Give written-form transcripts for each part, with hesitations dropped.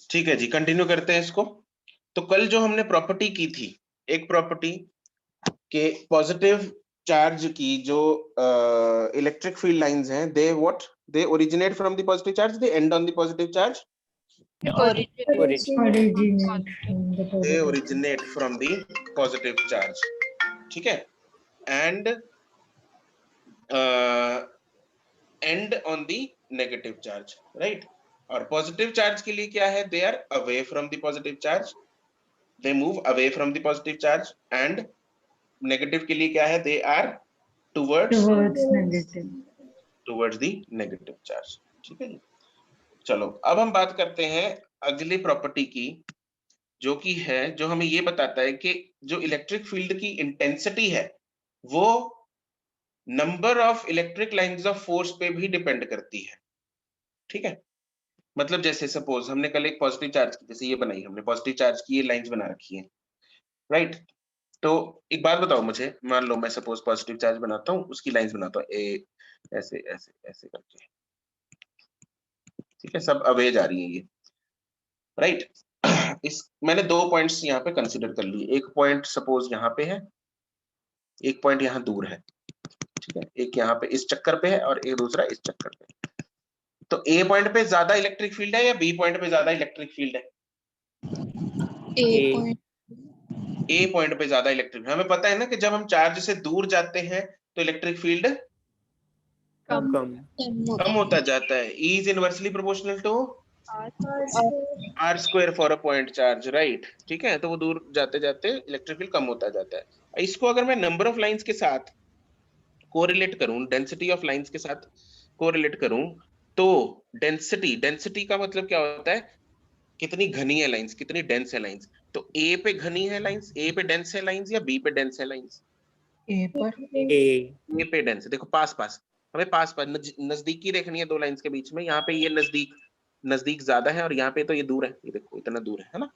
ठीक है जी, कंटिन्यू करते हैं इसको। तो कल जो हमने प्रॉपर्टी की थी, एक प्रॉपर्टी के पॉजिटिव चार्ज की जो इलेक्ट्रिक फील्ड लाइंस हैं, they originate from the positive charge, they end on the positive charge, they originate from the positive charge. ठीक है, and end on the negative charge, right. और positive charge के लिए क्या है, they are away from the positive charge, they move away from the positive charge. And negative के लिए क्या है, they are towards the negative charge. ठीक है जी। चलो अब हम बात करते हैं अगली प्रॉपर्टी की, जो कि है, जो हमें ये बताता है कि जो इलेक्ट्रिक फील्ड की इंटेंसिटी है वो number of electric lines of force पे भी डिपेंड करती है। ठीक है, मतलब जैसे सपोज हमने कल एक पॉजिटिव चार्ज की, जैसे ये बनाई हमने पॉजिटिव चार्ज की, ये लाइंस बना रखी है, राइट। तो एक बात बताओ मुझे, मान लो मैं सपोज पॉजिटिव चार्ज बनाता हूँ, उसकी लाइंस बनाता हूँ, ए ऐसे ऐसे ऐसे करके, ठीक है, सब अवे जा रही है ये, राइट। इस मैंने दो पॉइंट्स यहाँ पे कंसिडर कर लिए, एक पॉइंट सपोज यहाँ पे है, एक पॉइंट यहाँ दूर है, ठीक है, एक यहाँ पे इस चक्कर पे है और एक दूसरा इस चक्कर पे। तो ए पॉइंट पे ज्यादा इलेक्ट्रिक फील्ड है या बी पॉइंट पे ज्यादा इलेक्ट्रिक फील्ड है? ए पॉइंट पे ज्यादा इलेक्ट्रिक, हमें पता है ना कि जब हम चार्ज से दूर जाते हैं तो इलेक्ट्रिक फील्ड कम होता जाता है। E is inversely proportional to r square for a point charge, right. ठीक है, तो वो दूर जाते जाते इलेक्ट्रिक फील्ड कम होता जाता है। इसको अगर मैं नंबर ऑफ लाइंस के साथ कोरिलेट करूं, डेंसिटी ऑफ लाइंस के साथ कोरिलेट करूं, तो डेंसिटी का मतलब क्या होता है, कितनी घनी है लाइंस, कितनी डेंस है लाइंस। तो ए पे घनी है लाइंस, ए पे डेंस है लाइंस, या बी पे डेंस है लाइंस? ए पे डेंस। देखो पास पास, हमें पास पास नजदीकी देखनी है दो लाइंस के बीच में, यहाँ पे ये नजदीक नजदीक ज्यादा है और यहाँ पे तो ये दूर है, ये देखो इतना दूर है ना।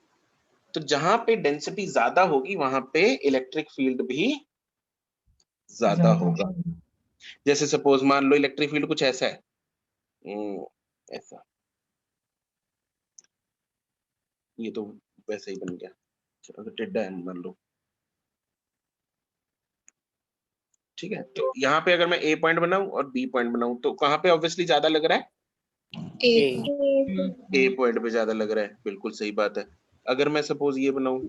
तो जहां पे डेंसिटी ज्यादा होगी वहां पे इलेक्ट्रिक फील्ड भी ज्यादा होगा। जैसे सपोज मान लो इलेक्ट्रिक फील्ड कुछ ऐसा है, ऐसा, ये तो वैसे ही बन गया, चलो टेढ़ा है मान लो, ठीक है। तो यहाँ पे अगर मैं ए पॉइंट बनाऊं और बी पॉइंट बनाऊं तो कहाँ पे ऑब्वियसली ज्यादा लग रहा है? ए पॉइंट पे ज्यादा लग रहा है, बिल्कुल सही बात है। अगर मैं सपोज ये बनाऊं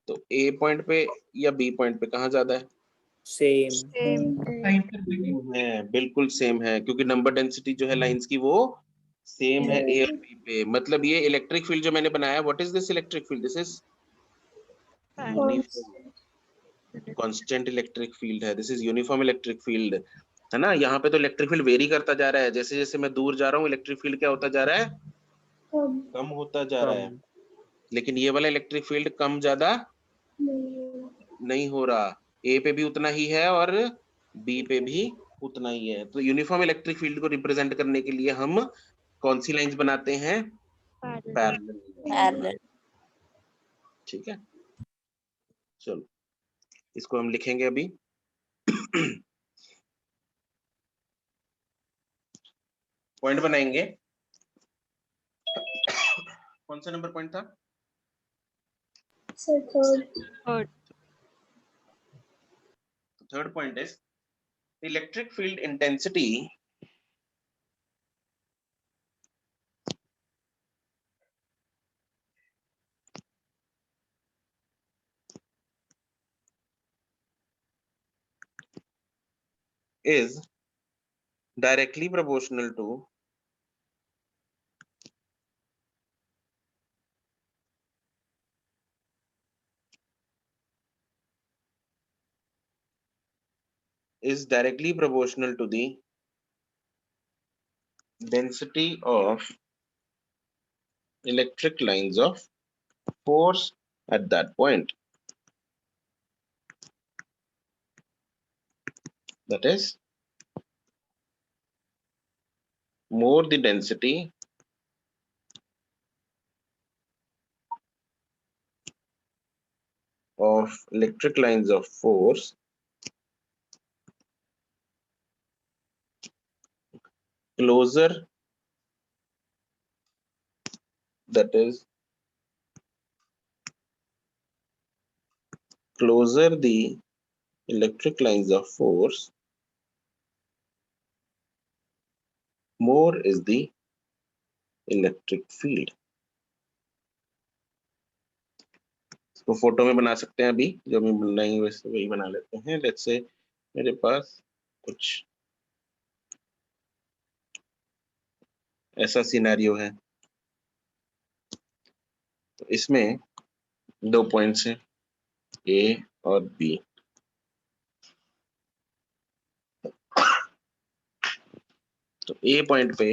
तो ए पॉइंट पे या बी पॉइंट पे कहाँ ज्यादा है? सेम है, बिल्कुल सेम है, क्योंकि नंबर डेंसिटी जो है लाइंस की वो सेम है ए और बी पे। मतलब ये इलेक्ट्रिक फील्ड जो मैंने बनाया, what is this electric field? This is uniform constant electric field है, this is uniform electric field, है ना। यहाँ पे तो इलेक्ट्रिक फील्ड वेरी करता जा रहा है, जैसे जैसे मैं दूर जा रहा हूँ इलेक्ट्रिक फील्ड क्या होता जा रहा है? कम होता जा रहा है। लेकिन ये वाला इलेक्ट्रिक फील्ड कम ज्यादा नहीं हो रहा, ए पे भी उतना ही है और बी पे भी उतना ही है। तो यूनिफॉर्म इलेक्ट्रिक फील्ड को रिप्रेजेंट करने के लिए हम कौन सी लाइंस बनाते हैं? पैरेलल। ठीक है, चलो इसको हम लिखेंगे अभी। पॉइंट बनाएंगे। कौन सा नंबर पॉइंट था? Third point is electric field intensity is directly proportional to the density of electric lines of force at that point. That is, more the density, of electric lines of force, closer that is closer the electric lines of force, more is the electric field. इसको photo में बना सकते हैं, अभी जो भी बनाएंगे वैसे वही बना लेते हैं। लेट्स से मेरे पास कुछ ऐसा सिनेरियो है, तो इसमें दो पॉइंट्स हैं ए और बी। तो ए पॉइंट पे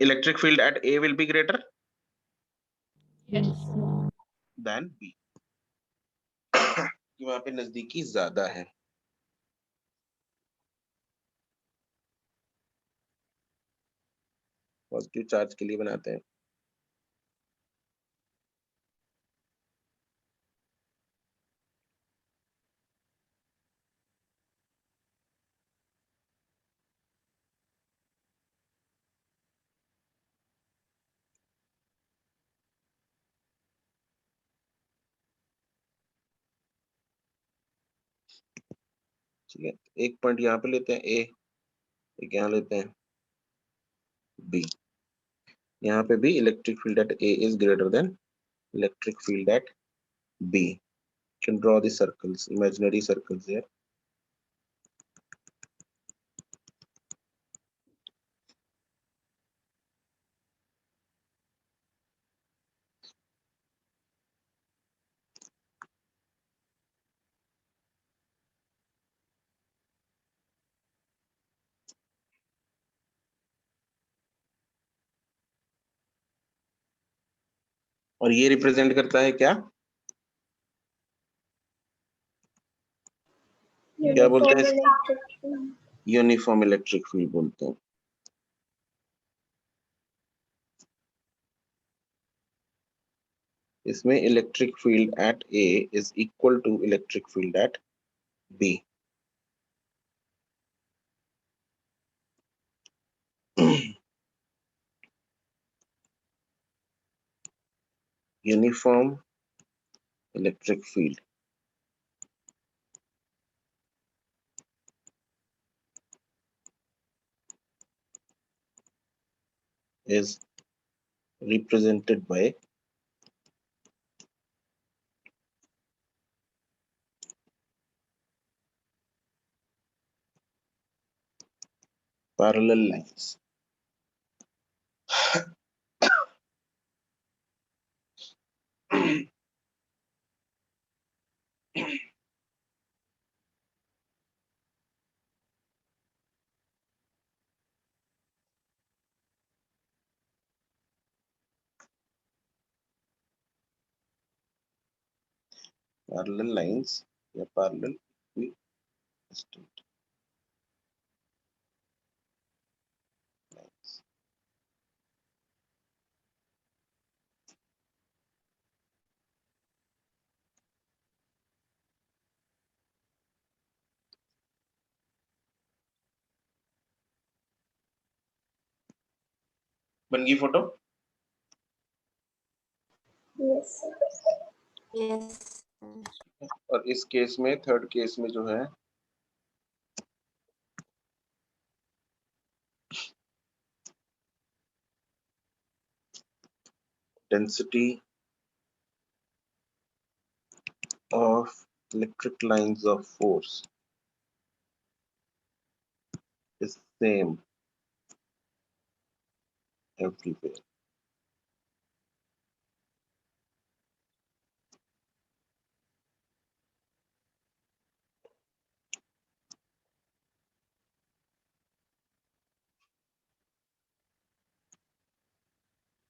electric field at A will be greater than B, वहां पे नजदीकी ज्यादा है। पॉजिटिव चार्ज के लिए बनाते हैं। ठीक है, एक पॉइंट यहाँ पे लेते हैं ए, एक यहाँ लेते हैं बी। यहाँ पे भी electric field at A is greater than electric field at B. You can draw the circles, imaginary circles here. और ये रिप्रेजेंट करता है क्या? क्या बोलते हैं? यूनिफॉर्म इलेक्ट्रिक फील्ड बोलते हैं। इसमें electric field at A is equal to electric field at B. Uniform electric field is represented by parallel lines. Parallel lines या parallel equidistant lines. बन गई फोटो? Yes, sir. Yes. और इस case में, third case में जो है density of electric lines of force is same everywhere.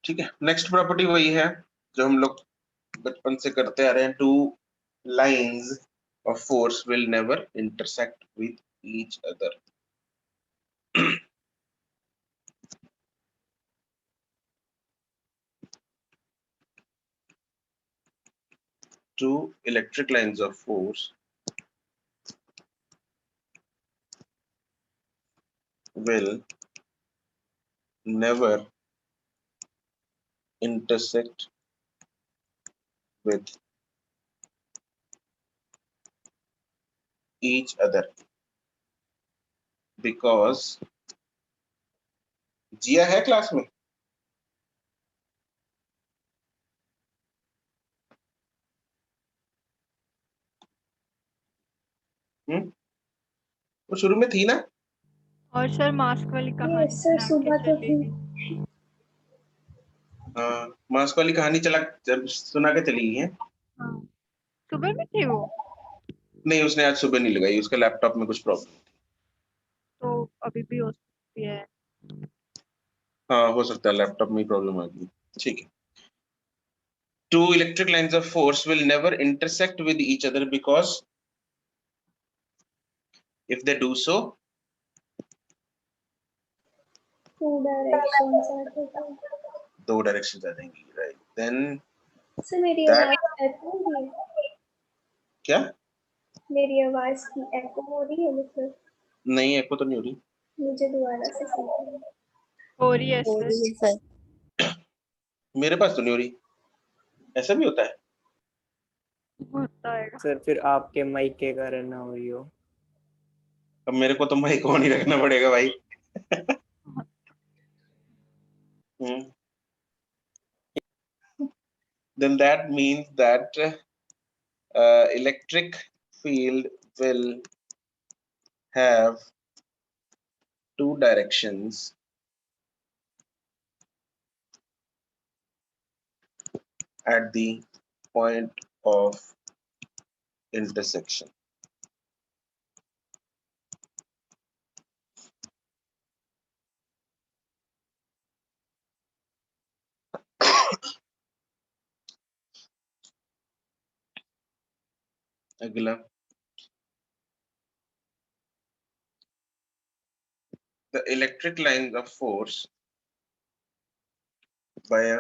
ठीक है, नेक्स्ट प्रॉपर्टी वही है जो हम लोग बचपन से करते आ रहे हैं। Two lines of force will never intersect with each other. Two electric lines of force will never intersect with each other because जिया है क्लास में? वो शुरू में थी ना? और सर मास्क वाली कहानी यस सर, सुना सुबह के तो चली थी। गई। हाँ, मास्क वाली कहानी जब सुना के चली गई है। हाँ, सुबह में थी वो। नहीं, उसने आज सुबह नहीं लगाई, उसके लैपटॉप में कुछ प्रॉब्लम। तो अभी भी हो सकती है। हाँ, हो सकता है लैपटॉप में प्रॉब्लम आ गई। ठीक है। Two electric lines of force will never intersect with each other because if they do so, two directions आते थे। दो डायरेक्शन आ जाएंगी, राइट? देन सर मेरी That- आवाज एको हो रही है? क्या? मेरी आवाज की एको हो रही है मतलब? नहीं, एको तो नहीं हो रही। मुझे दोबारा से सुनना हो रही है सर। मेरे पास तो नहीं हो रही। ऐसा भी होता है? होता है। सर फिर आपके माइक के कारण ना हो रही हो। अब मेरे को तो माइक ऑन ही रखना पड़ेगा भाई। Then that means that electric field will have two directions at the point of intersection. अगला, the electric lines of force by a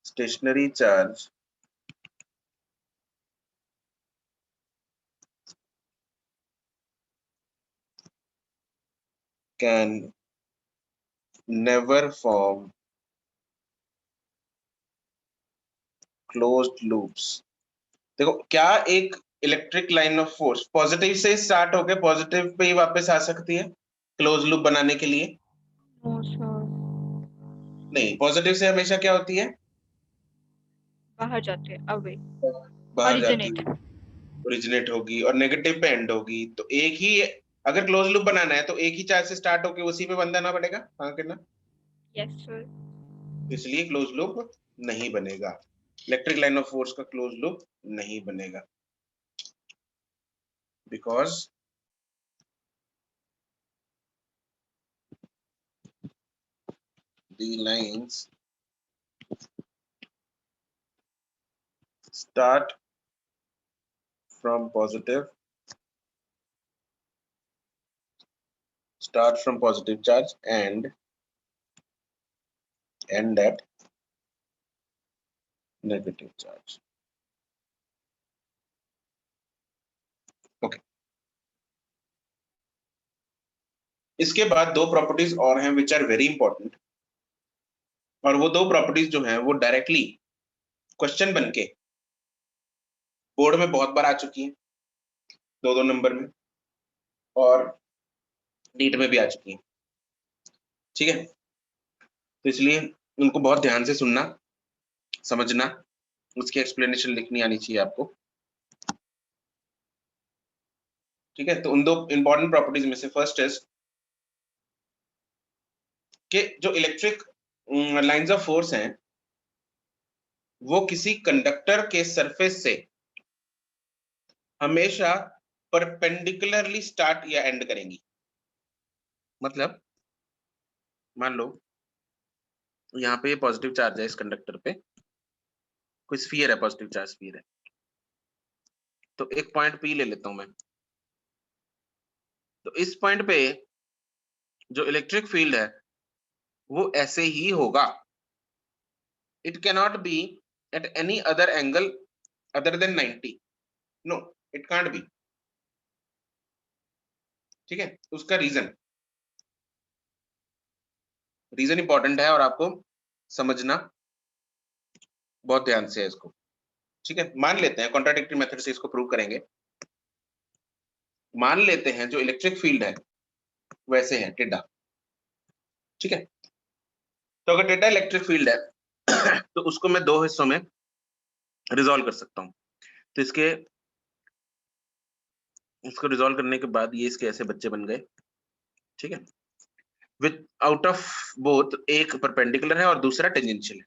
stationary charge can never form closed loops. देखो क्या, एक electric line of force positive से start होकर positive pay ही वापस आ सकती है close loop बनाने के लिए? नो सर, नहीं, पॉजिटिव से हमेशा क्या होती है? बाहर जाते हैं अवे। बाहर जाती Originate. है, ओरिजिनेट होगी और नेगेटिव पे एंड होगी। तो एक ही, अगर क्लोज लूप बनाना है तो एक ही चार्ज से स्टार्ट होकर उसी पे बंद आना पड़ेगा। हाँ करना, यस सर। इसलिए क्लोज लूप नहीं बनेगा, इलेक्ट्रिक लाइन ऑफ फोर्स का क्लोज लूप नहीं बनेगा, because the lines start from positive charge and end at negative charge. Okay. इसके बाद दो प्रॉपर्टीज और हैं विच आर वेरी इंपॉर्टेंट, और वो दो प्रॉपर्टीज जो हैं वो डायरेक्टली क्वेश्चन बनके बोर्ड में बहुत बार आ चुकी हैं, दो दो नंबर में, और नीट में भी आ चुकी हैं। ठीक है, तो इसलिए उनको बहुत ध्यान से सुनना, समझना, उसकी एक्सप्लेनेशन लिखनी आनी चाहिए आपको। ठीक है, तो उन दो इंपॉर्टेंट प्रॉपर्टीज में से फर्स्ट इज कि जो इलेक्ट्रिक लाइंस ऑफ फोर्स हैं वो किसी कंडक्टर के सरफेस से हमेशा परपेंडिकुलरली स्टार्ट या एंड करेंगी। मतलब मान लो यहाँ पे पॉजिटिव चार्ज है, इस कंडक्टर पे कोई स्फीयर है, पॉजिटिव चार्ज स्फीयर है, तो एक पॉइंट पी ले लेता हूं मैं। तो इस पॉइंट पे जो इलेक्ट्रिक फील्ड है वो ऐसे ही होगा, it cannot be at any other angle other than 90, no it can't be. ठीक है, उसका रीजन रीजन इंपॉर्टेंट है और आपको समझना बहुत ध्यान से है इसको, ठीक है। मान लेते हैं कॉन्ट्राडिक्टरी मेथड से इसको प्रूव करेंगे। मान लेते हैं जो इलेक्ट्रिक फील्ड है वैसे है टेढ़ा, ठीक है। तो अगर टेढ़ा इलेक्ट्रिक फील्ड है तो उसको मैं दो हिस्सों में रिजॉल्व कर सकता हूं। तो इसको रिजॉल्व करने के बाद ये इसके ऐसे बच्चे बन गए, ठीक है। विद आउट ऑफ बोथ एक परपेंडिकुलर है और दूसरा टेंजेंशियल है,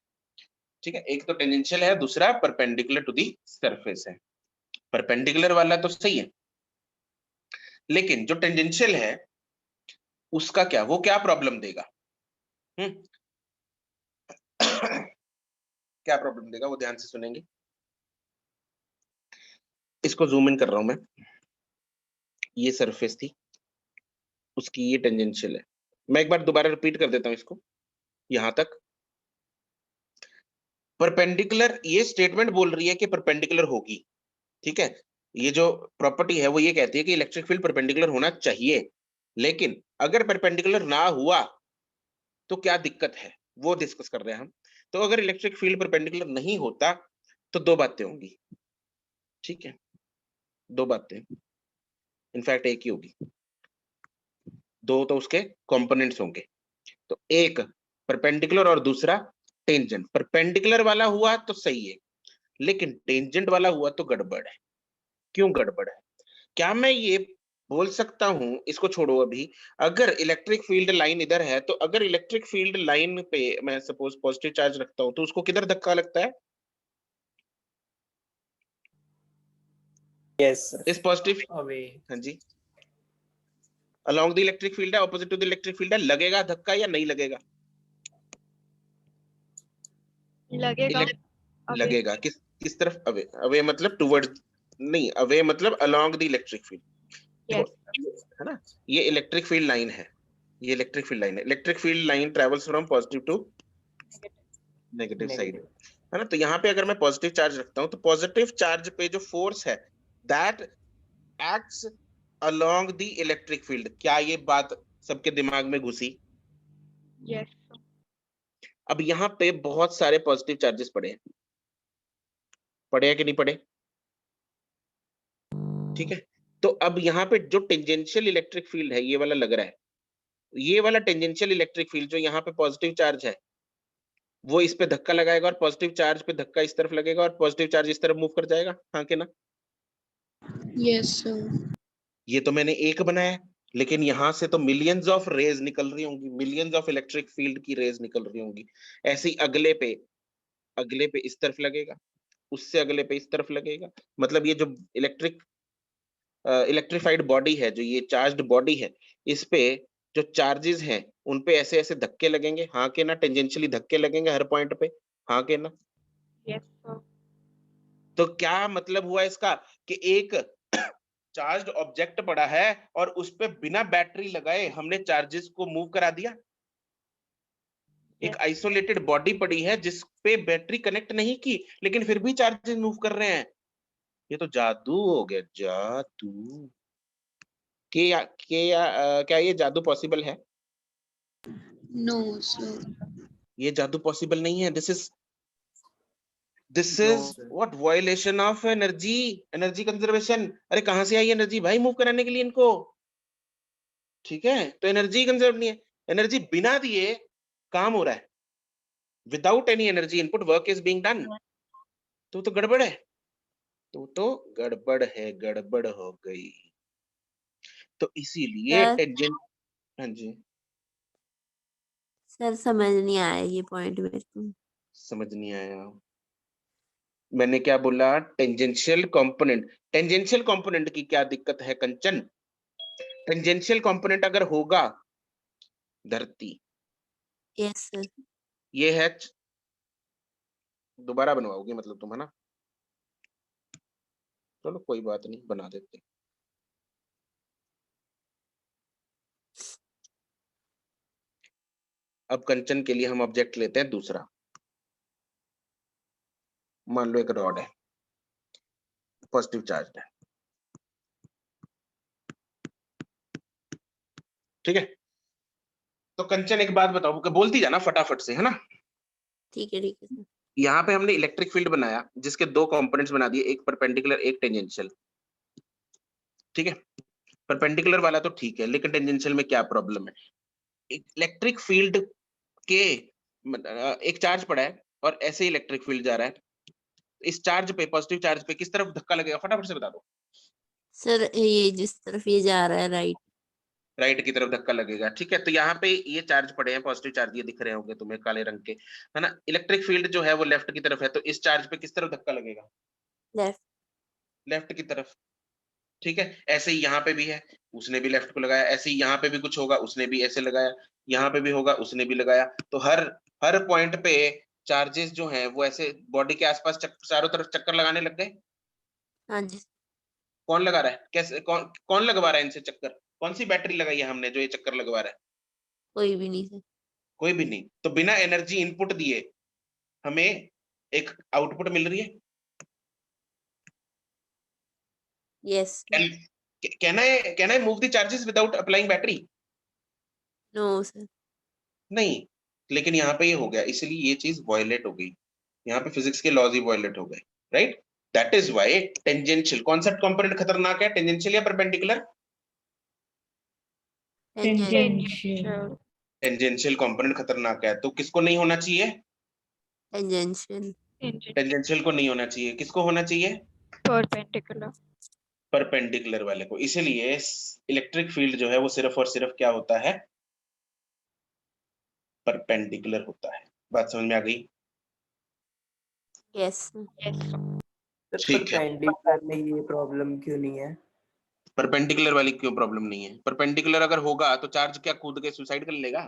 ठीक है। एक तो टेंजेंशियल है, दूसरा परपेंडिकुलर टू दी सरफेस है। परपेंडिकुलर वाला तो सही है, लेकिन जो टेंजेंशियल है उसका क्या, वो क्या प्रॉब्लम देगा? क्या प्रॉब्लम देगा वो ध्यान से सुनेंगे। इसको जूम इन कर रहा हूं मैं, ये सरफेस थी, उसकी ये टेंजेंशियल है। मैं एक बार दोबारा रिपीट कर देता हूं इसको यहां तक। परपेंडिकुलर, ये स्टेटमेंट बोल रही है कि परपेंडिकुलर होगी, ठीक है। ये जो प्रॉपर्टी है वो ये कहती है कि इलेक्ट्रिक फील्ड परपेंडिकुलर होना चाहिए, लेकिन अगर परपेंडिकुलर ना हुआ तो क्या दिक्कत है वो डिस्कस कर रहे हैं हम। तो अगर इलेक्ट्रिक फील्ड परपेंडिकुलर नहीं होता तो दो बातें होंगी, ठीक है। दो बातें, इनफैक्ट एक ही होगी, दो तो उसके कंपोनेंट्स होंगे। तो एक परपेंडिकुलर और दूसरा टेंजेंट। परपेंडिकुलर वाला हुआ तो सही है, लेकिन टेंजेंट वाला हुआ तो गड़बड़ है। क्यों गड़बड़ है? क्या मैं ये बोल सकता हूं, इसको छोड़ो अभी, अगर इलेक्ट्रिक फील्ड लाइन इधर है तो अगर इलेक्ट्रिक फील्ड लाइन पे मैं सपोज पॉजिटिव चार्ज रखता हूं तो उसको किधर धक्का लगता है? यस सर, इस पॉजिटिव, अवे। हाँ जी, अलोंग द इलेक्ट्रिक फील्ड है, opposite to the electric field है, लगेगा धक्का या नहीं लगेगा? लगेगा अवे। लगेगा। किस तरफ? अवे। अवे मतलब टुवर्ड्स, नहीं, अवे मतलब along the electric field. Yes है ना, ये इलेक्ट्रिक फील्ड लाइन है, ये इलेक्ट्रिक फील्ड लाइन है। Electric field line travels from positive to negative side, negative. है ना। तो यहाँ पे अगर मैं पॉजिटिव चार्ज रखता हूँ तो पॉजिटिव चार्ज पे जो फोर्स है that acts along the electric field. क्या ये बात सबके दिमाग में घुसी? यस अब यहाँ पे बहुत सारे पॉजिटिव चार्जेस पड़े हैं, पड़े हैं कि नहीं पड़े? ठीक है। तो अब यहाँ पे जो टेंजेंशियल इलेक्ट्रिक फील्ड है ये वाला लग रहा है, ये वाला टेंजेंशियल इलेक्ट्रिक फील्ड जो यहाँ पे पॉजिटिव चार्ज है वो इस पे धक्का लगाएगा और पॉजिटिव चार्ज पे धक्का इस तरफ लगेगा और पॉजिटिव चार्ज इस तरफ मूव कर जाएगा, हाँ कि ना? Yes sir. ये तो मैंने एक बनाया, लेकिन यहां से तो मिलियंस ऑफ रेज निकल रही होंगी, मिलियंस ऑफ इलेक्ट्रिक फील्ड की रेज निकल रही होंगी। ऐसे ही अगले पे इस तरफ लगेगा, उससे अगले पे इस तरफ लगेगा। मतलब ये जो इलेक्ट्रिफाइड बॉडी है, जो ये चार्ज्ड बॉडी है, इस पे जो चार्जेस हैं उन पे ऐसे ऐसे धक्के लगेंगे, हाँ के ना? टेंजेंशियली धक्के लगेंगे हर पॉइंट पे, हाँ के ना? Yes sir. तो क्या मतलब हुआ इसका कि एक चार्ज्ड ऑब्जेक्ट पड़ा है और उस पे बिना बैटरी लगाए हमने चार्जेस को मूव करा दिया। एक आइसोलेटेड बॉडी पड़ी है जिस पे बैटरी कनेक्ट नहीं की, लेकिन फिर भी चार्जेस मूव कर रहे हैं। ये तो जादू हो गया, जादू। क्या ये जादू पॉसिबल है? No sir. ये जादू पॉसिबल नहीं है। This no is sir. What, violation of energy conservation. अरे कहां से आई एनर्जी भाई मूव कराने के लिए इनको? ठीक है, तो एनर्जी कंजर्व नहीं है, एनर्जी बिना दिए काम हो रहा है, without any energy input work is being done. तो गड़बड़ है, तो गड़बड़ है, गड़बड़ हो गई। तो इसीलिए सर टेंजेंट, हाँ जी, सर समझ नहीं आया ये पॉइंट मेरे को। समझ नहीं आया। मैंने क्या बोला? टेंजेंशियल कंपोनेंट, टेंजेंशियल कंपोनेंट की क्या दिक्कत है कंचन? टेंजेंशियल कंपोनेंट अगर होगा, धरती यस सर। ये है, दोबारा बनवाओगी मतलब तुम, है ना? चलो कोई बात नहीं, बना देते। अब कंचन के लिए हम ऑब्जेक्ट लेते हैं दूसरा। मान लो एक रॉड है, पॉजिटिव चार्ज है, ठीक है। तो कंचन एक बात बताओ, बोलती जाना फटाफट से, है ना। ठीक है सर। यहाँ पे हमने इलेक्ट्रिक फील्ड बनाया जिसके दो कंपोनेंट्स बना दिए, एक परपेंडिकुलर एक टेंजेंशियल, ठीक है। परपेंडिकुलर वाला तो ठीक है, लेकिन टेंजेंशियल में क्या प्रॉब्लम है। इलेक्ट्रिक फील्ड के एक चार्ज पड़ा है और ऐसे ही इलेक्ट्रिक फील्ड जा रहा है, इस चार्ज पे, पॉजिटिव चार्ज पे किस तरफ धक्का लगेगा, फटाफट से बता दो। सर ये जिस तरफ ये जा रहा है राइट। राइट की तरफ धक्का लगेगा, ठीक है। तो यहाँ पे ये चार्ज पड़े हैं, पॉजिटिव चार्ज, ये दिख रहे होंगे तुम्हें काले रंग के, है ना। इलेक्ट्रिक फील्ड जो है वो लेफ्ट की तरफ है, तो इस चार्ज पे किस तरफ धक्का लगेगा, लेफ्ट। लेफ्ट की तरफ, ठीक है। ऐसे ही यहाँ पे भी है, उसने भी लेफ्ट को लगाया, ऐसे ही यहाँ पे भी कुछ होगा, उसने भी ऐसे लगाया, यहाँ पे भी होगा, उसने भी लगाया। तो हर हर पॉइंट पे चार्जेस जो हैं वो ऐसे बॉडी के आसपास चारों तरफ चक्कर लगाने लग गए। हाँ जी। कौन लगा रहा है, कैसे, कौन कौन लगवा रहा है इनसे चक्कर, कौन सी बैटरी लगाई है हमने जो ये चक्कर लगवा रहा है। कोई भी नहीं सर। कोई भी नहीं। तो बिना एनर्जी इनपुट दिए हमें एक आउटपुट मिल रही है। Yes. Can I move the charges without applying battery. No sir. नहीं, लेकिन यहाँ पे ये हो गया, इसलिए ये चीज वायलेट हो गई, यहाँ पे फिजिक्स के लॉज ही वायलेट हो गए, right. That is why tangential, कौन सा कंपोनेंट खतरनाक है, टेंजेंशियल या परपेंडिकुलर। टेंजेंशियल। टेंजेंशियल कंपोनेंट खतरनाक है, तो किसको नहीं होना चाहिए, टेंजेंशियल। टेंजेंशियल को नहीं होना चाहिए, किसको होना चाहिए, परपेंडिकुलर। परपेंडिकुलर वाले को। इसीलिए इलेक्ट्रिक फील्ड जो है वो सिर्फ और सिर्फ क्या होता है, परपेंडिकुलर होता है। बात समझ में आ गई। यस। सर ठीक है, परपेंडिकुलर में ये प्रॉब्लम क्यों नहीं है? परपेंडिकुलर वाली क्यों प्रॉब्लम नहीं है, परपेंडिकुलर अगर होगा तो चार्ज क्या कूद के सुसाइड कर लेगा,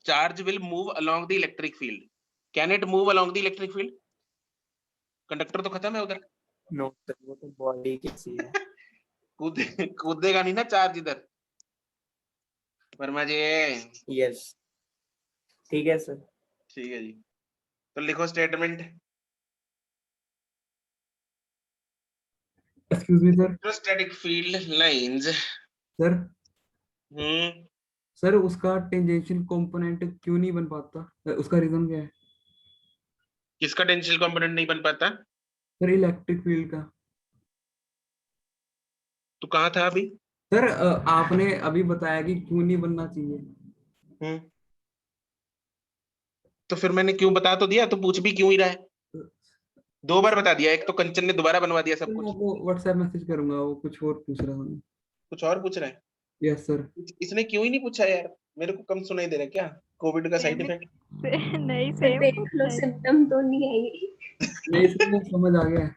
charge will move along the electric field. Can it move along the electric field, conductor तो खत्म है उधर। नो सर, वो तो बॉडी कैसी है। कूद कूदेगा नहीं ना चार्ज इधर, वर्मा जी। यस, ठीक है सर। ठीक है जी, तो लिखो statement. Excuse me sir. Electrostatic field lines. Sir hmm, sir उसका टेंजेंशियल कंपोनेंट क्यों नहीं बन पाता, उसका रीजन क्या है? किसका टेंशियल कंपोनेंट नहीं बन पाता, सर इलेक्ट्रिक फील्ड का। तू कहाँ था अभी। सर आपने अभी बताया कि क्यों नहीं बनना चाहिए। हम्म, तो फिर मैंने क्यों बता तो दिया, तो पूछ भी क्यों ही रहा है, दो बार बता दिया, एक तो कंचन ने दोबारा बनवा दिया सब मैं कुछ। आपको व्हाट्सएप मैसेज करूंगा, वो कुछ और पूछ रहा था। कुछ और पूछ रहा है, यस सर। इसने क्यों ही नहीं पूछा यार, मेरे को कम सुनाई दे रहा है क्या, कोविड का साइड इफेक्ट। नहीं सर सेम। देख लो सिम्टम तो नहीं है ये। नहीं सर, मुझे समझ आ गया।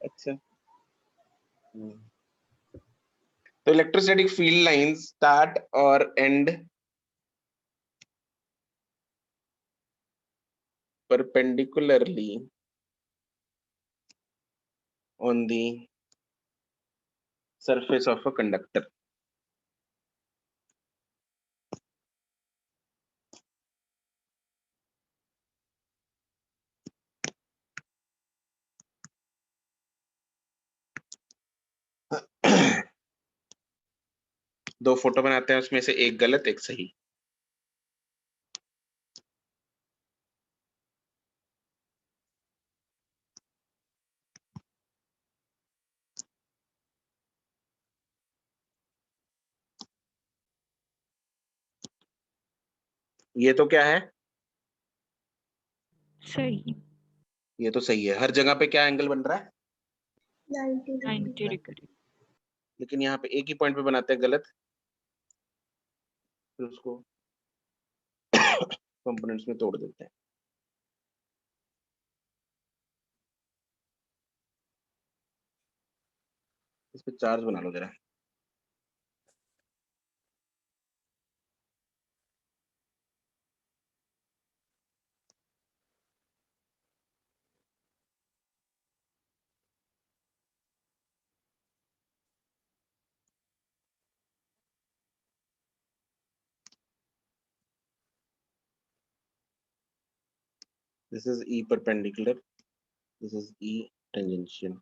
अच्छा, तो इलेक्ट्रोस्टैटिक फील्ड लाइंस स्टार्ट और and perpendicularly on the surface of a conductor. दो फोटो बनाते हैं, उसमें से एक गलत एक सही। ये तो क्या है, सही। ये तो सही है, हर जगह पे क्या एंगल बन रहा है, 90 90 डिग्री। लेकिन यहाँ पे एक ही पॉइंट पे बनाते हैं गलत, फिर उसको कंपोनेंट्स में तोड़ देते हैं। इस पे चार्ज बना लो जरा। This is E perpendicular, this is E tangential.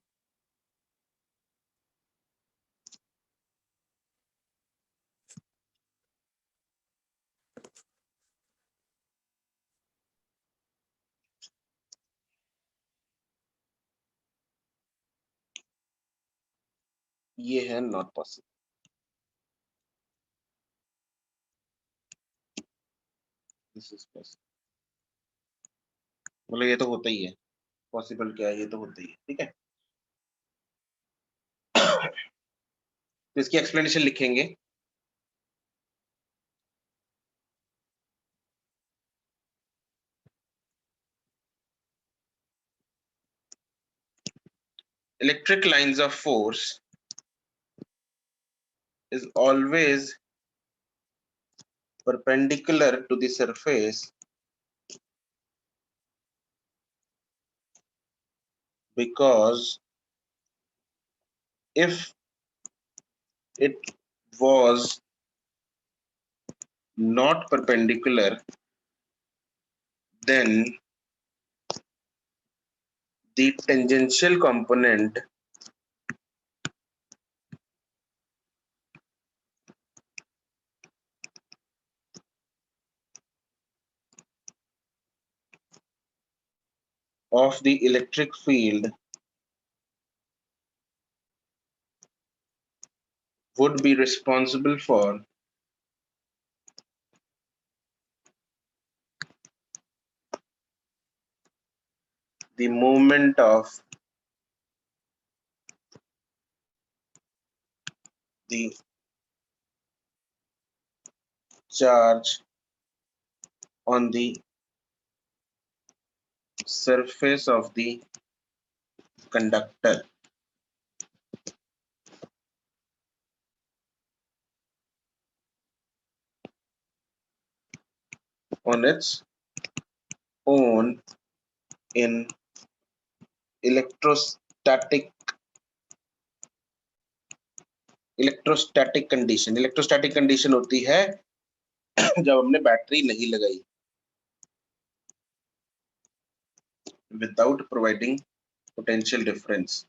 ये है not possible. This is possible, मतलब ये तो होता ही है। पॉसिबल क्या है, ये तो होता ही है, ठीक है। तो इसकी एक्सप्लेनेशन लिखेंगे। Electric lines of force is always perpendicular to the surface because if it was not perpendicular, then the tangential component of the electric field would be responsible for the movement of the charge on the surface of the conductor. On its own in electrostatic condition। Electrostatic condition होती है जब हमने battery नहीं लगाई, without providing potential difference।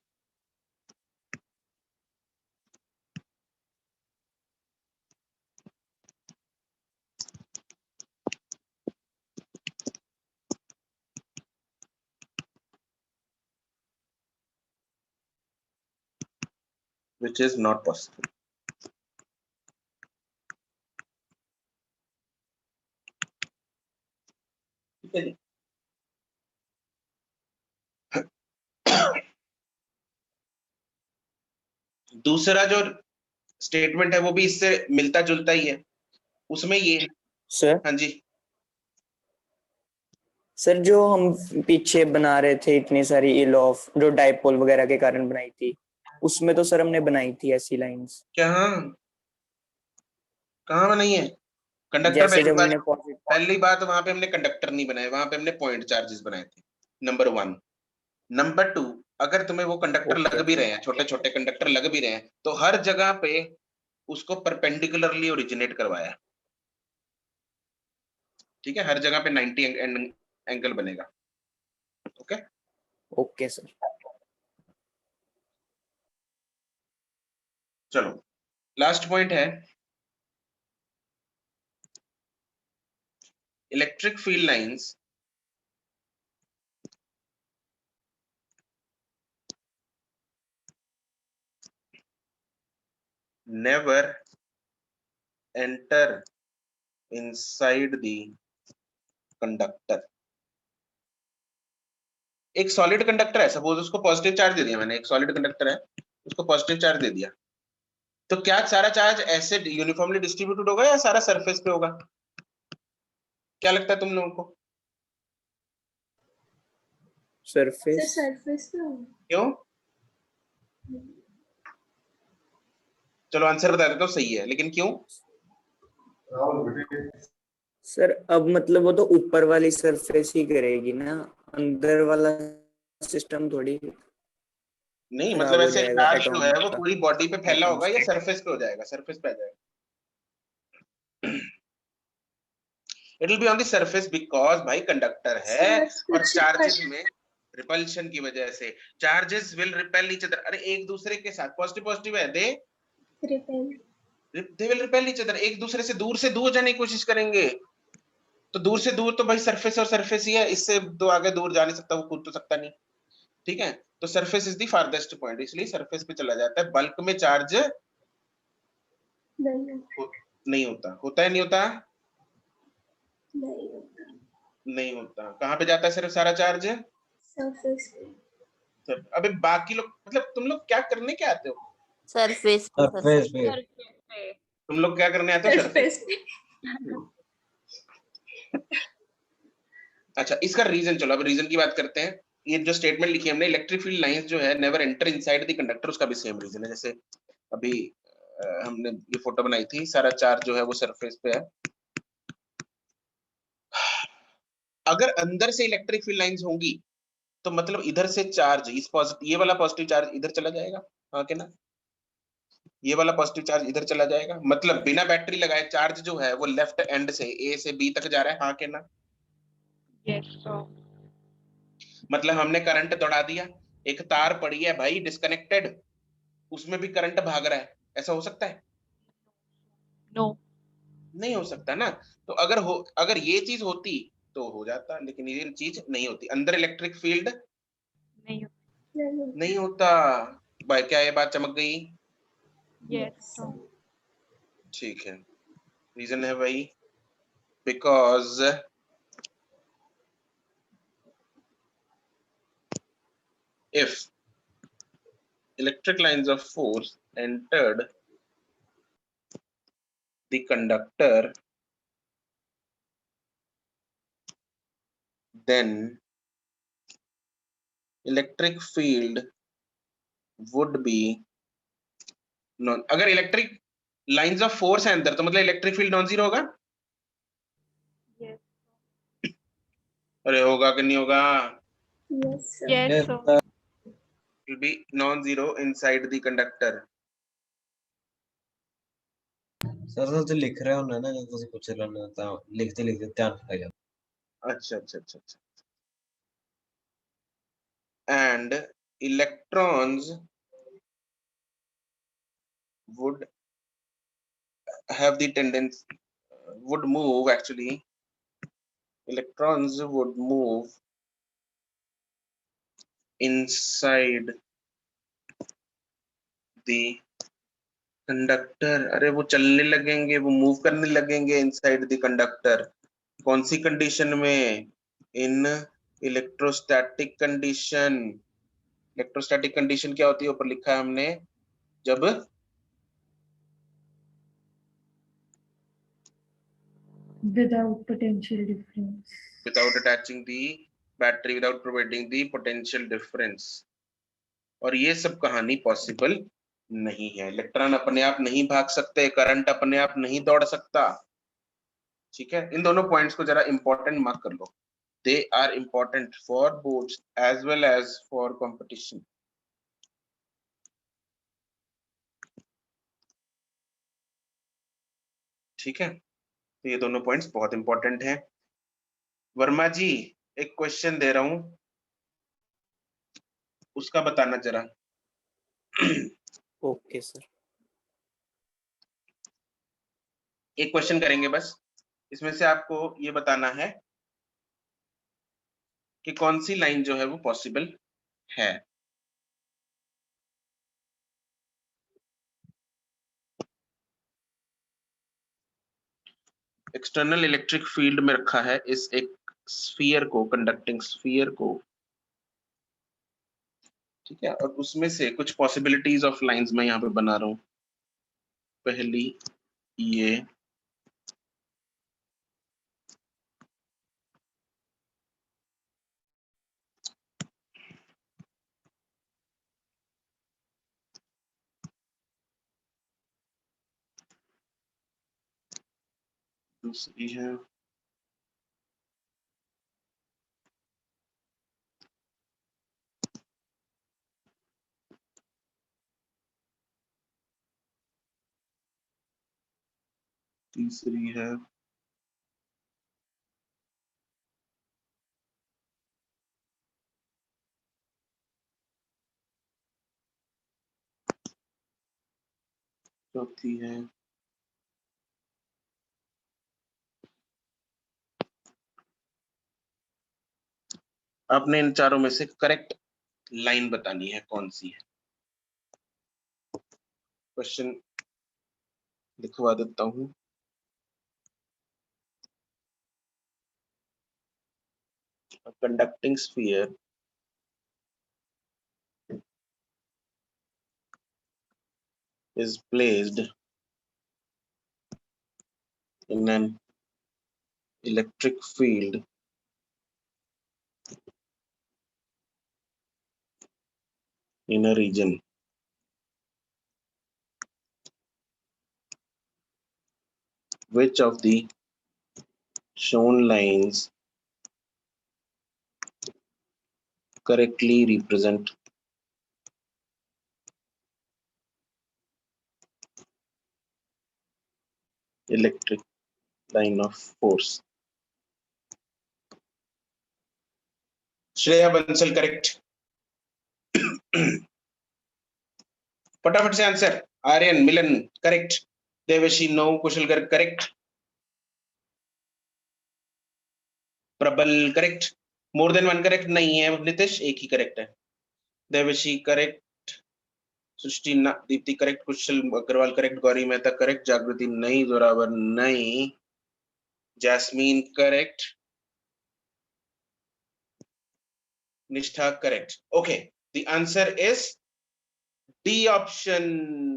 which is not possible। ठीक है जी। दूसरा जो स्टेटमेंट है वो भी इससे मिलता जुलता ही है, उसमें ये है। सर हाँ जी, सर जो हम पीछे बना रहे थे इतनी सारी इल ऑफ जो डाइपोल वगैरह के कारण बनाई थी, उसमें तो सर हमने बनाई थी ऐसी लाइंस। क्या कहाँ बनाई है? कंडक्टर जैसे जब हमने पहली बात वहां पे हमने कंडक्टर नहीं बनाए, वहां पे हमने पॉइंट चार्जेस बनाए थे, नंबर 1। नंबर 2, अगर तुम्हें वो कंडक्टर लग भी रहे हैं, छोटे छोटे कंडक्टर लग भी रहे हैं, तो हर जगह पे उसको परपेंडिकुलरली ओरिजिनेट करवाया, ठीक है। हर जगह पे 90 एंगल बनेगा। Okay okay sir. चलो लास्ट पॉइंट है, electric field lines never enter inside the conductor। एक सॉलिड कंडक्टर है, सपोज उसको पॉजिटिव चार्ज दे दिया मैंने, एक सॉलिड कंडक्टर है, उसको पॉजिटिव चार्ज दे दिया, तो क्या सारा चार्ज ऐसे यूनिफॉर्मली डिस्ट्रीब्यूटेड होगा या सारा सरफेस पे होगा? क्या लगता है तुम लोगों को? सरफेस। सरफेस पे होगा। क्यों? चलो आंसर बता देता हूँ, सही है, लेकिन क्यों? सर अब मतलब वो तो ऊपर वाली सरफेस ही करेगी ना, अंदर वाला सिस्टम थोड़ी। नहीं मतलब ऐसे चार्ज जो है वो पूरी बॉडी पे फैला होगा या एटम्स सरफेस पे हो जाएगा? सरफेस पे आ जाएगा। It will be on the surface because भाई कंडक्टर है और चार्जेस में रिपल्शन की वजह से charges will repel each other. अरे एक दूसरे के साथ पॉजिटिव पॉजिटिव है, they will repel each other, एक दूसरे से दूर जाने की कोशिश करेंगे। तो दूर से दूर तो भाई सरफेस और सरफेस ही है, इससे दो आगे दूर जा नहीं सकता, वो कूद तो सकता नहीं, ठीक है। तो surface is the farthest point, इसलिए सरफेस पे चला जाता है। बल्क में चार्ज नहीं नहीं होता, होता है नहीं होता? नहीं होता नहीं होता। कहाँ पे जाता है सिर्फ सारा चार्ज? सरफेस पे अबे बाकी लोग, मतलब तुम लोग क्या करने क्या आते हो? सरफेस पे सरफेस पे तुम लोग क्या करने आते हो? सरफेस। सरफेस पे अच्छा, इसका रीजन, चलो अब रीजन की बात करते हैं। ये जो स्टेटमेंट लिखी है हमने, इलेक्ट्रिक फील्ड लाइंस जो है never enter inside the conductor, उसका भी सेम रीजन है। जैसे अभी हमने ये फोटो बनाई थी, सारा चार्ज जो है वो सरफेस पे है। अगर अंदर से इलेक्ट्रिक फील्ड लाइंस होंगी तो मतलब इधर से चार्ज, इस पॉजिटिव, ये वाला पॉजिटिव चार्ज इधर चला जाएगा, हाँ के ना? ये वाला पॉजिटिव चार्ज इधर चला जाएगा, मतलब बिना बैटरी लगाए चार्ज जो है वो लेफ्ट एंड से ए से बी तक जा रहा है, हाँ के ना? Yes, so. मतलब हमने करंट दौड़ा दिया, एक तार पड़ी है भाई डिस्कनेक्टेड, उसमें भी करंट भाग रहा है, ऐसा हो सकता है? No. नहीं हो सकता ना। तो अगर ये चीज होती तो हो जाता, लेकिन ये चीज नहीं होती। अंदर इलेक्ट्रिक फील्ड नहीं. नहीं होता भाई। क्या ये बात चमक गई? Yes, so. ठीक है, रीजन है भाई, because if electric lines of force entered the conductor, then electric field would be non, अगर इलेक्ट्रिक लाइंस ऑफ फोर्स है अंदर तो मतलब इलेक्ट्रिक फील्ड नॉन जीरो होगा? Yes. अरे होगा कि नहीं होगा? Yes sir Yes, so. will be non-zero inside the conductor. Sir तो लिख रहे हो ना ना, ਤੁਸੀਂ ਪੁੱਛ ਲੈਣਾ ਤਾਂ ਲਿਖਦੇ ਲਿਖਦੇ ਧਿਆਨ ਭੁੱਲ ਜਾਂਦਾ। अच्छा अच्छा अच्छा अच्छा। And electrons would have the tendency, would move actually, electrons would move inside the conductor. अरे वो चलने लगेंगे, वो मूव करने लगेंगे इनसाइड द कंडक्टर। कौन सी कंडीशन में? इन इलेक्ट्रोस्टैटिक कंडीशन। इलेक्ट्रोस्टैटिक कंडीशन क्या होती है ऊपर लिखा है हमने, जब without potential difference. without attaching the battery, without providing the potential difference। और ये सब कहानी पॉसिबल नहीं है। इलेक्ट्रॉन अपने आप नहीं भाग सकते, करंट अपने आप नहीं दौड़ सकता। ठीक है, इन दोनों पॉइंट्स को जरा इंपॉर्टेंट मार्क कर लो। They are important for boards as well as for competition. ठीक है, तो ये दोनों पॉइंट्स बहुत इंपॉर्टेंट हैं। वर्मा जी, एक क्वेश्चन दे रहा हूं, उसका बताना जरा। Okay sir. एक क्वेश्चन करेंगे बस, इसमें से आपको ये बताना है कि कौन सी लाइन जो है वो पॉसिबल है। एक्सटर्नल इलेक्ट्रिक फील्ड में रखा है इस एक स्फीयर को, कंडक्टिंग स्फीयर को। ठीक है, और उसमें से कुछ पॉसिबिलिटीज ऑफ लाइंस मैं यहाँ पे बना रहा हूं। पहली ये, दूसरी है तीसरी है चौथी है आपने इन चारों में से करेक्ट लाइन बतानी है कौन सी है। क्वेश्चन लिखवा देता हूं। A conducting sphere is placed in an electric field in a region which of the shown lines correctly represent electric line of force? Shreya Bansal correct. फटाफट से answer. Aryan Milan correct. Devshi no. Kushal Garg correct. Prabal correct. More than one correct नहीं है। नितिश एक ही correct है। Devshi correct. Srishti Dipti correct. Kushal Agarwal correct. Gauri Mehta correct. Jagriti नहीं। जोरावर नहीं। Jasmine correct. Nishtha correct. Okay the answer is D option.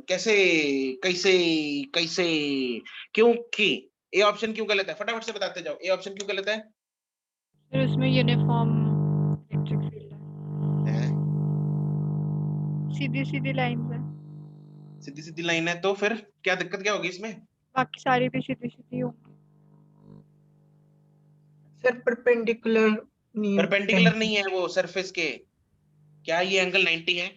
कैसे कैसे कैसे क्योंकि ए ऑप्शन क्यों गलत है? फटाफट से बताते जाओ। ए ऑप्शन क्यों गलत है? फिर उसमें यूनिफॉर्म इलेक्ट्रिक फील्ड है, सीधी सीधी लाइन है, सीधी सीधी लाइन है तो फिर क्या दिक्कत क्या होगी इसमें? बाकी सारी भी सीधी सीधी होंगी। सर परपेंडिकुलर नहीं है। परपेंडिकुलर नहीं है वो सरफेस के। क्या ये एंगल 90 है?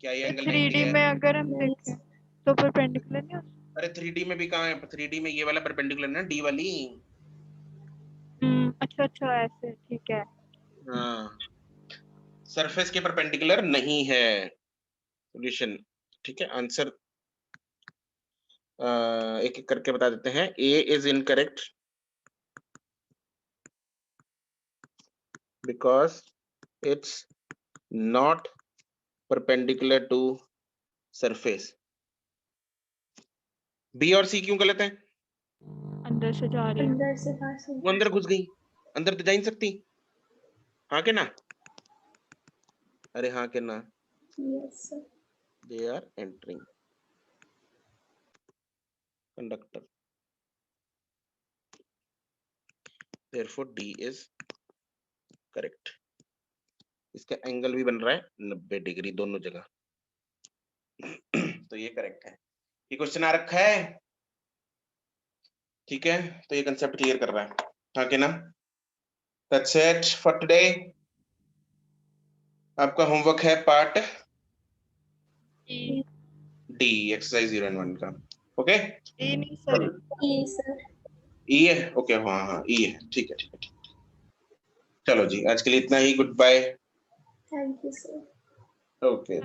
क्या ये एंगल 90 3D है? में अगर हम देखें तो परपेंडिकुलर नहीं होता। अरे 3D में भी कहाँ है? 3D में ये वाला परपेंडिकुलर ना, डी वाली। अच्छा अच्छा ऐसे ठीक है। हाँ सरफेस के परपेंडिकुलर नहीं है। सॉल्यूशन ठीक है। आंसर एक एक करके बता देते हैं। A is incorrect because it's not perpendicular to surface. B और सी क्यों गलत है? अंदर से जा रही है। अंदर से बाहर से। वो अंदर घुस गई, अंदर तो जा ही नहीं सकती। हाँ के ना? अरे हाँ के ना? Yes sir. They are entering conductor. therefore D is correct। इसका एंगल भी बन रहा है 90 डिग्री दोनों जगह। तो ये करेक्ट है। ये क्वेश्चन आ रखा है ठीक है। तो ये कंसेप्ट क्लियर कर रहा है। हाँ के ना? That's it for today। आपका होमवर्क है पार्ट डी एक्सरसाइज 0 and 1 का। ओके ए नहीं सर, ई सर। ई है। ओके हाँ हाँ ई है। ठीक है ठीक है ठीक है। चलो जी आज के लिए इतना ही। Goodbye. Thank you sir. Okay.